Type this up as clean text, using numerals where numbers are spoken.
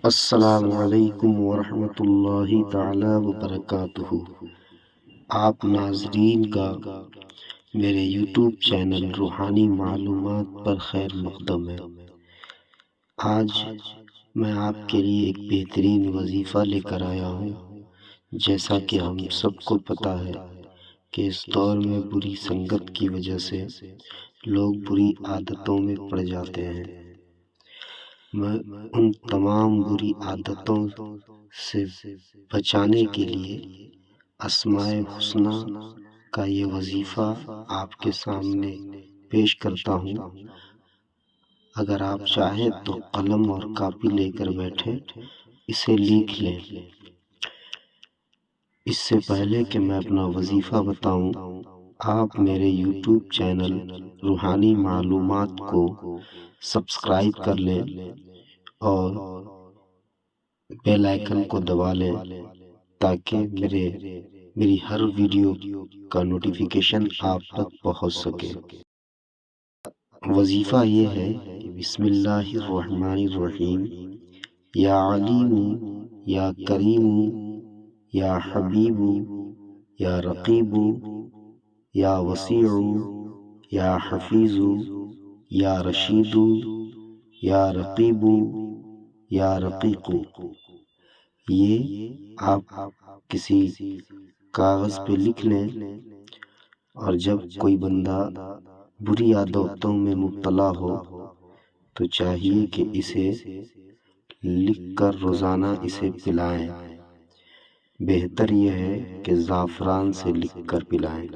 السلام علیکم ورحمۃ اللہ تعالی وبرکاتہ۔ آپ ناظرین کا میرے یوٹیوب چینل روحانی معلومات پر خیر مقدم ہے۔ آج میں آپ کے لیے ایک بہترین وظیفہ لے کر آیا ہوں۔ جیسا کہ ہم سب کو پتہ ہے کہ اس دور میں بری سنگت کی وجہ سے لوگ بری عادتوں میں پڑ جاتے ہیں۔ میں ان تمام بری عادتوں سے بچانے کے لیے اسماء الحسنی کا یہ وظیفہ آپ کے سامنے پیش کرتا ہوں۔ اگر آپ چاہیں تو قلم اور کاپی لے کر بیٹھیں، اسے لکھ لیں۔ اس سے پہلے کہ میں اپنا وظیفہ بتاؤں، آپ میرے یوٹیوب چینل روحانی معلومات کو سبسکرائب کر لیں اور بیل آئیکن کو دبا لیں تاکہ میری ہر ویڈیو کا نوٹیفیکیشن آپ تک پہنچ سکے۔ وظیفہ یہ ہے کہ بسم اللہ الرحمن الرحیم، یا علیم یا کریم یا حبیب یا رقیب یا وسیع یا حفیظ یا رشید یا رقیب یا رقیق۔ یہ آپ کسی کاغذ پہ لکھ لیں، اور جب کوئی بندہ بری عادتوں میں مبتلا ہو تو چاہیے کہ اسے لکھ کر روزانہ اسے پلائیں۔ بہتر یہ ہے کہ زعفران سے لکھ کر پلائیں۔